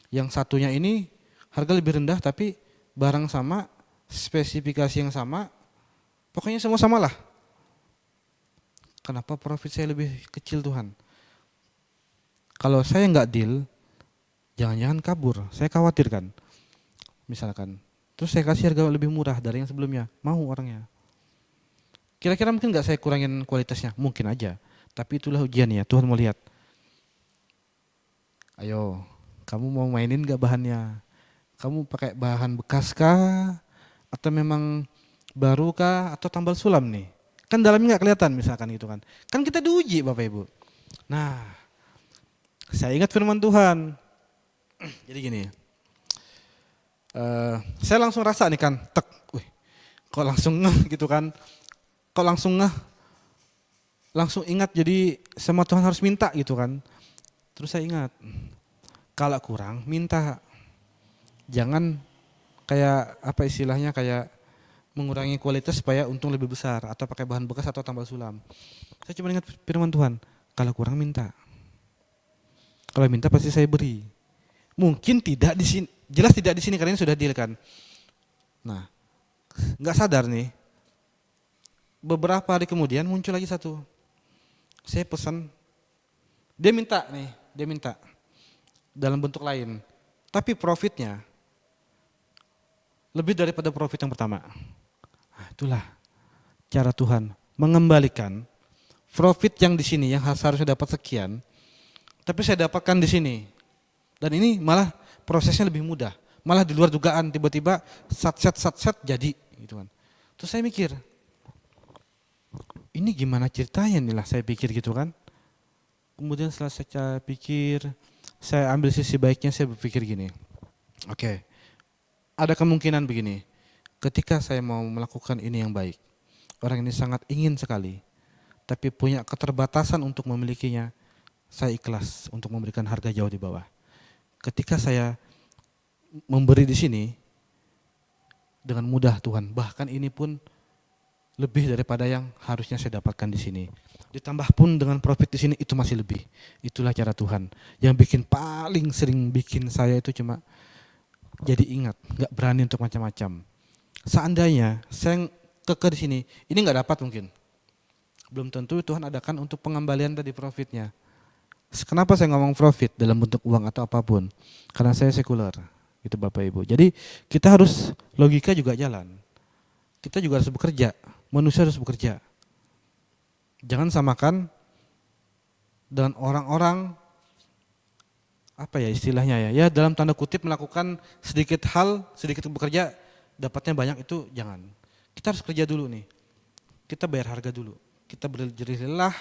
Speaker 1: Yang satunya ini harga lebih rendah tapi barang sama, spesifikasi yang sama, pokoknya semua sama lah. Kenapa profit saya lebih kecil Tuhan? Kalau saya nggak deal, jangan-jangan kabur, saya khawatir kan. Misalkan, terus saya kasih harga lebih murah dari yang sebelumnya, mau orangnya. Kira-kira mungkin nggak saya kurangin kualitasnya? Mungkin aja, tapi itulah ujiannya, Tuhan mau lihat. Ayo, kamu mau mainin nggak bahannya? Kamu pakai bahan bekas kah? Atau memang baru kah? Atau tambal sulam nih? Kan dalamnya nggak kelihatan misalkan gitu kan. Kan kita diuji Bapak Ibu. Nah, saya ingat firman Tuhan. Jadi gini, saya langsung rasa nih kan, kok langsung ngeh gitu kan. Kok langsung ngeh, langsung ingat jadi sama Tuhan harus minta gitu kan. Terus saya ingat, kalau kurang minta. Jangan kayak apa istilahnya, kayak mengurangi kualitas supaya untung lebih besar, atau pakai bahan bekas atau tambal sulam. Saya cuma ingat firman Tuhan, kalau kurang minta. Kalau minta pasti saya beri. Mungkin tidak di sini, jelas tidak di sini karena ini sudah deal kan. Nah, nggak sadar nih, beberapa hari kemudian muncul lagi satu. Saya pesan, dia minta dalam bentuk lain. Tapi profitnya lebih daripada profit yang pertama. Nah, itulah cara Tuhan mengembalikan profit yang di sini yang seharusnya dapat sekian, tapi saya dapatkan di sini. Dan ini malah prosesnya lebih mudah, malah di luar dugaan, tiba-tiba sat jadi gitu kan. Terus saya mikir, ini gimana ceritanya nih lah, saya pikir gitu kan. Kemudian setelah saya pikir, saya ambil sisi baiknya, saya berpikir gini, oke, ada kemungkinan begini, ketika saya mau melakukan ini yang baik, orang ini sangat ingin sekali, tapi punya keterbatasan untuk memilikinya, saya ikhlas untuk memberikan harga jauh di bawah. Ketika saya memberi di sini, dengan mudah Tuhan, bahkan ini pun lebih daripada yang harusnya saya dapatkan di sini. Ditambah pun dengan profit di sini itu masih lebih. Itulah cara Tuhan. Yang paling sering bikin saya itu cuma jadi ingat, nggak berani untuk macam-macam. Seandainya saya kekeh di sini, ini nggak dapat mungkin. Belum tentu Tuhan adakan untuk pengembalian tadi profitnya. Kenapa saya ngomong profit dalam bentuk uang atau apapun? Karena saya sekuler, itu Bapak Ibu. Jadi kita harus logika juga jalan. Kita juga harus bekerja, manusia harus bekerja. Jangan samakan dengan orang-orang apa ya istilahnya ya dalam tanda kutip melakukan sedikit hal, sedikit bekerja, dapatnya banyak, itu jangan. Kita harus kerja dulu nih. Kita bayar harga dulu. Kita berjerih lelah,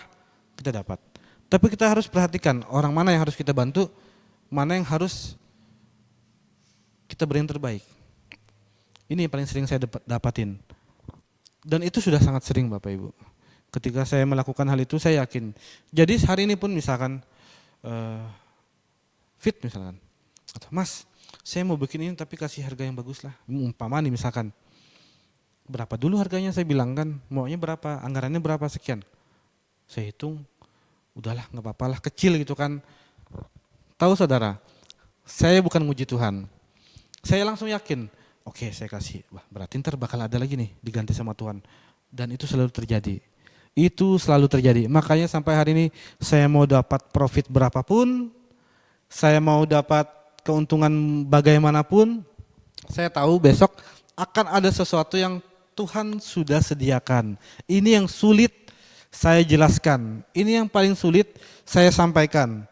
Speaker 1: kita dapat. Tapi kita harus perhatikan orang mana yang harus kita bantu, mana yang harus kita beri yang terbaik. Ini yang paling sering saya dapatin. Dan itu sudah sangat sering Bapak Ibu. Ketika saya melakukan hal itu saya yakin. Jadi hari ini pun misalkan fit misalkan. Atau Mas, saya mau bikin ini tapi kasih harga yang bagus lah. Umpama nih misalkan. Berapa dulu harganya, saya bilang kan. Maunya berapa, anggarannya berapa sekian. Saya hitung, udahlah nggak apa-apa lah, kecil gitu kan. Tahu saudara, saya bukan muji Tuhan. Saya langsung yakin. Oke, saya kasih. Wah, berarti ntar bakal ada lagi nih diganti sama Tuhan. Dan itu selalu terjadi. Itu selalu terjadi. Makanya sampai hari ini saya mau dapat profit berapapun, saya mau dapat keuntungan bagaimanapun, saya tahu besok akan ada sesuatu yang Tuhan sudah sediakan. Ini yang sulit saya jelaskan. Ini yang paling sulit saya sampaikan.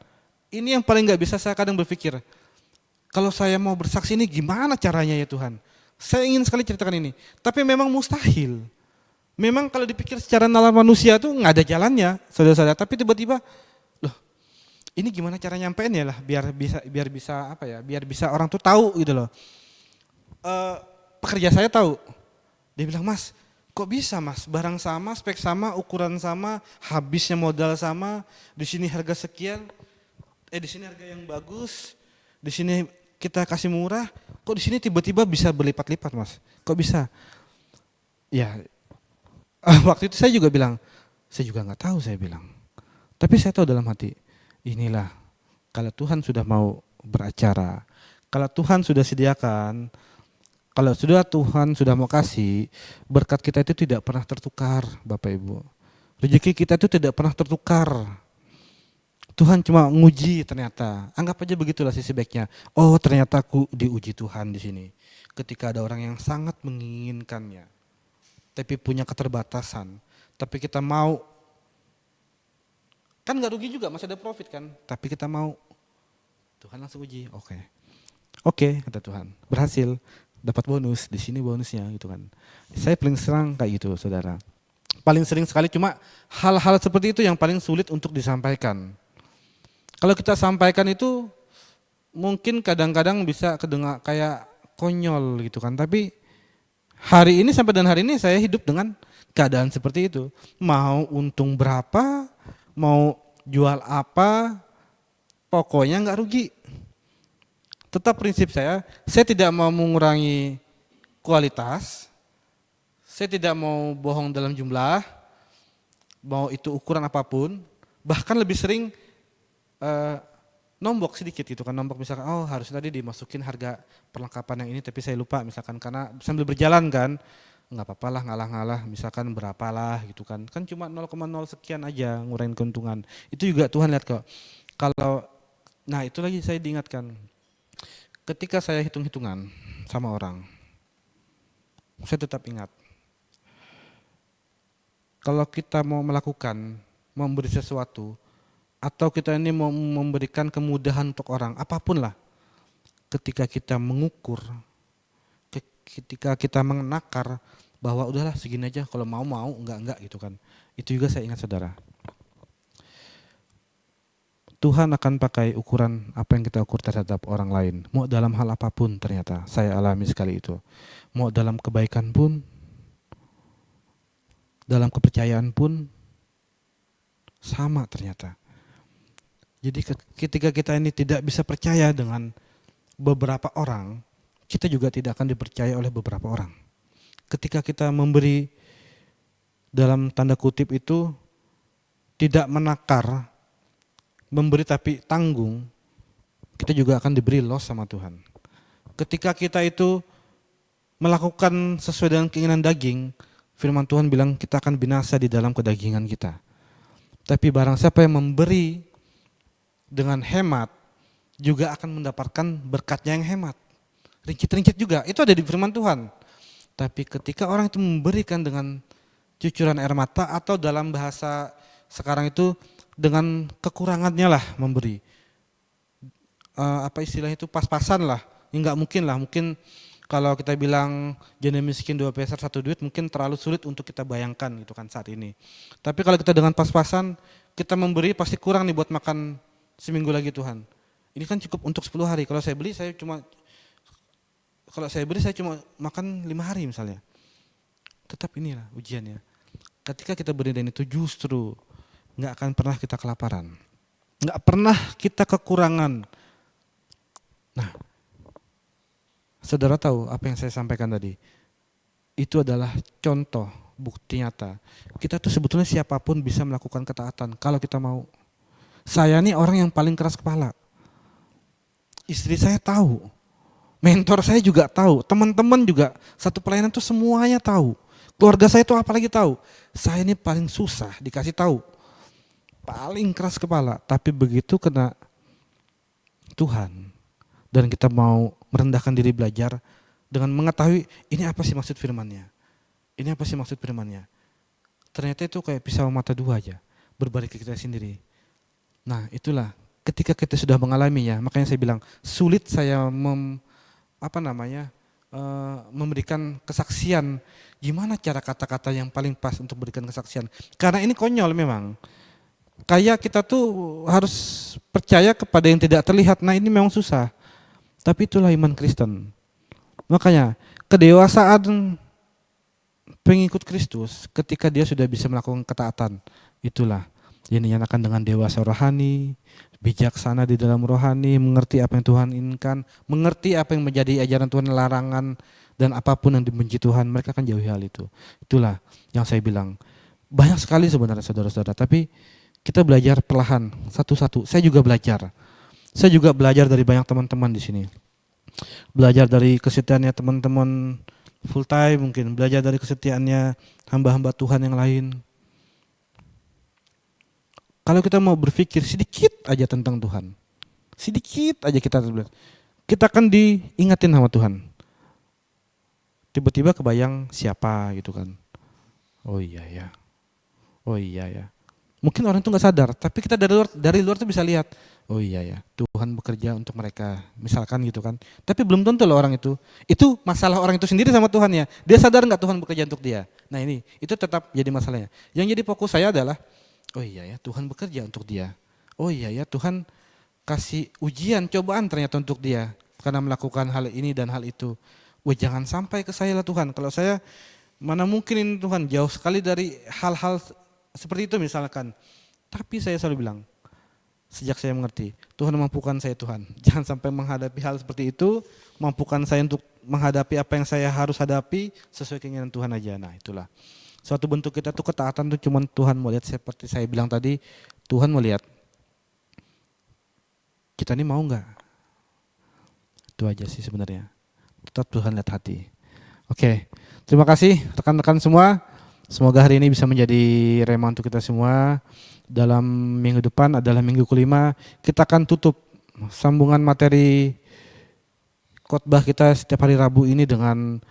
Speaker 1: Ini yang paling gak bisa saya kadang berpikir. Kalau saya mau bersaksi ini gimana caranya ya Tuhan? Saya ingin sekali ceritakan ini, tapi memang mustahil. Memang kalau dipikir secara nalar manusia tuh nggak ada jalannya, saudara-saudara. Tapi tiba-tiba, loh, ini gimana cara nyampeinnya lah, biar bisa apa ya? Biar bisa orang tuh tahu gitu loh. Pekerja saya tahu, dia bilang Mas, kok bisa Mas? Barang sama, spek sama, ukuran sama, habisnya modal sama, di sini harga sekian, di sini harga yang bagus, di sini kita kasih murah, kok di sini tiba-tiba bisa berlipat-lipat Mas? Kok bisa? Ya, waktu itu saya juga bilang, saya juga nggak tahu saya bilang. Tapi saya tahu dalam hati, inilah kalau Tuhan sudah mau beracara, kalau Tuhan sudah sediakan, kalau sudah Tuhan sudah mau kasih, berkat kita itu tidak pernah tertukar Bapak Ibu. Rezeki kita itu tidak pernah tertukar. Tuhan cuma nguji ternyata. Anggap aja begitulah sisi baiknya. Oh ternyata aku diuji Tuhan di sini. Ketika ada orang yang sangat menginginkannya, tapi punya keterbatasan, tapi kita mau, kan nggak rugi juga, masih ada profit kan? Tapi kita mau, Tuhan langsung uji. Oke, kata Tuhan, berhasil, dapat bonus. Di sini bonusnya gitu kan. Saya paling sering kayak gitu, saudara. Paling sering sekali, cuma hal-hal seperti itu yang paling sulit untuk disampaikan. Kalau kita sampaikan itu mungkin kadang-kadang bisa kedengar kayak konyol gitu kan, tapi hari ini sampai dan hari ini saya hidup dengan keadaan seperti itu. Mau untung berapa, mau jual apa, pokoknya nggak rugi. Tetap prinsip saya tidak mau mengurangi kualitas, saya tidak mau bohong dalam jumlah, mau itu ukuran apapun, bahkan lebih sering nombok sedikit gitu kan, nombok misalkan oh harus tadi dimasukin harga perlengkapan yang ini tapi saya lupa misalkan karena sambil berjalan kan, nggak apa-apa lah ngalah-ngalah misalkan berapa lah gitu kan, kan cuma 0,0 sekian aja ngurangin keuntungan. Itu juga Tuhan lihat kok. Kalau, nah itu lagi saya diingatkan, ketika saya hitung-hitungan sama orang, saya tetap ingat, kalau kita mau melakukan, memberi sesuatu, atau kita ini mau memberikan kemudahan untuk orang, apapun lah, ketika kita mengukur, ketika kita menakar bahwa udahlah segini aja, kalau mau enggak gitu kan. Itu juga saya ingat saudara. Tuhan akan pakai ukuran apa yang kita ukur terhadap orang lain. Mau dalam hal apapun ternyata, saya alami sekali itu. Mau dalam kebaikan pun, dalam kepercayaan pun, sama ternyata. Jadi ketika kita ini tidak bisa percaya dengan beberapa orang, kita juga tidak akan dipercaya oleh beberapa orang. Ketika kita memberi dalam tanda kutip itu tidak menakar, memberi tapi tanggung, kita juga akan diberi loss sama Tuhan. Ketika kita itu melakukan sesuai dengan keinginan daging, firman Tuhan bilang kita akan binasa di dalam kedagingan kita. Tapi barang siapa yang memberi dengan hemat, juga akan mendapatkan berkatnya yang hemat. Ringkit-ringkit juga, itu ada di firman Tuhan. Tapi ketika orang itu memberikan dengan cucuran air mata atau dalam bahasa sekarang itu dengan kekurangannya lah memberi. Apa istilahnya itu pas-pasan lah, enggak mungkin lah, mungkin kalau kita bilang janda miskin 2 peser 1 duit mungkin terlalu sulit untuk kita bayangkan gitu kan saat ini. Tapi kalau kita dengan pas-pasan, kita memberi pasti kurang nih buat makan seminggu lagi Tuhan. Ini kan cukup untuk 10 hari. Kalau saya beli saya cuma makan 5 hari misalnya. Tetap inilah ujiannya. Ketika kita beri dan itu justru nggak akan pernah kita kelaparan. Nggak pernah kita kekurangan. Nah, saudara tahu apa yang saya sampaikan tadi? Itu adalah contoh, bukti nyata. Kita tuh sebetulnya siapapun bisa melakukan ketaatan kalau kita mau. Saya nih orang yang paling keras kepala. Istri saya tahu, mentor saya juga tahu, teman-teman juga, satu pelayanan tuh semuanya tahu. Keluarga saya tuh apalagi tahu. Saya ini paling susah dikasih tahu. Paling keras kepala, tapi begitu kena Tuhan dan kita mau merendahkan diri belajar dengan mengetahui ini apa sih maksud firman-Nya. Ini apa sih maksud firman-Nya. Ternyata itu kayak pisau mata dua aja, berbalik ke kita sendiri. Nah itulah ketika kita sudah mengalaminya, makanya saya bilang sulit saya memberikan kesaksian. Gimana cara kata-kata yang paling pas untuk memberikan kesaksian? Karena ini konyol memang. Kayak kita tuh harus percaya kepada yang tidak terlihat. Nah ini memang susah. Tapi itulah iman Kristen. Makanya kedewasaan pengikut Kristus ketika dia sudah bisa melakukan ketaatan. Itulah yang dinyatakan dengan dewasa rohani, bijaksana di dalam rohani, mengerti apa yang Tuhan inginkan, mengerti apa yang menjadi ajaran Tuhan, larangan, dan apapun yang dibenci Tuhan, mereka akan jauhi hal itu. Itulah yang saya bilang. Banyak sekali sebenarnya saudara-saudara, tapi kita belajar perlahan, satu-satu. Saya juga belajar. Saya juga belajar dari banyak teman-teman di sini. Belajar dari kesetiaannya teman-teman full time mungkin, belajar dari kesetiaannya hamba-hamba Tuhan yang lain. Kalau kita mau berpikir sedikit aja tentang Tuhan, sedikit aja kita akan diingatin sama Tuhan. Tiba-tiba kebayang siapa gitu kan. Oh iya ya. Mungkin orang itu nggak sadar, tapi kita dari luar tuh bisa lihat. Oh iya ya, Tuhan bekerja untuk mereka, misalkan gitu kan. Tapi belum tentu loh orang itu. Itu masalah orang itu sendiri sama Tuhan ya. Dia sadar nggak Tuhan bekerja untuk dia. Nah ini, itu tetap jadi masalahnya. Yang jadi fokus saya adalah, oh iya ya, Tuhan bekerja untuk dia. Oh iya ya, Tuhan kasih ujian, cobaan ternyata untuk dia karena melakukan hal ini dan hal itu. Wah jangan sampai ke saya lah Tuhan. Kalau saya mana mungkin ini Tuhan, jauh sekali dari hal-hal seperti itu misalkan. Tapi saya selalu bilang, sejak saya mengerti, Tuhan mampukan saya Tuhan. Jangan sampai menghadapi hal seperti itu, mampukan saya untuk menghadapi apa yang saya harus hadapi sesuai keinginan Tuhan aja. Nah itulah. Suatu bentuk kita tuh ketaatan tuh cuman Tuhan mau lihat, seperti saya bilang tadi, Tuhan mau lihat kita ini mau nggak? Itu aja sih sebenarnya. Tetap Tuhan lihat hati. Oke, terima kasih rekan-rekan semua. Semoga hari ini bisa menjadi rema untuk kita semua. Dalam minggu depan adalah minggu kelima. Kita akan tutup sambungan materi khotbah kita setiap hari Rabu ini dengan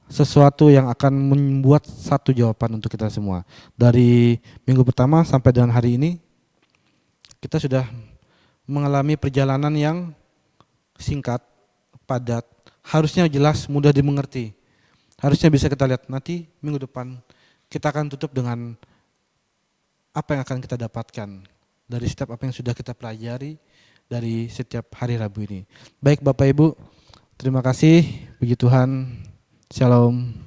Speaker 1: sesuatu yang akan membuat satu jawaban untuk kita semua. Dari minggu pertama sampai dengan hari ini, kita sudah mengalami perjalanan yang singkat, padat, harusnya jelas, mudah dimengerti. Harusnya bisa kita lihat nanti minggu depan kita akan tutup dengan apa yang akan kita dapatkan dari setiap apa yang sudah kita pelajari dari setiap hari Rabu ini. Baik Bapak Ibu, terima kasih. Puji Tuhan. Shalom.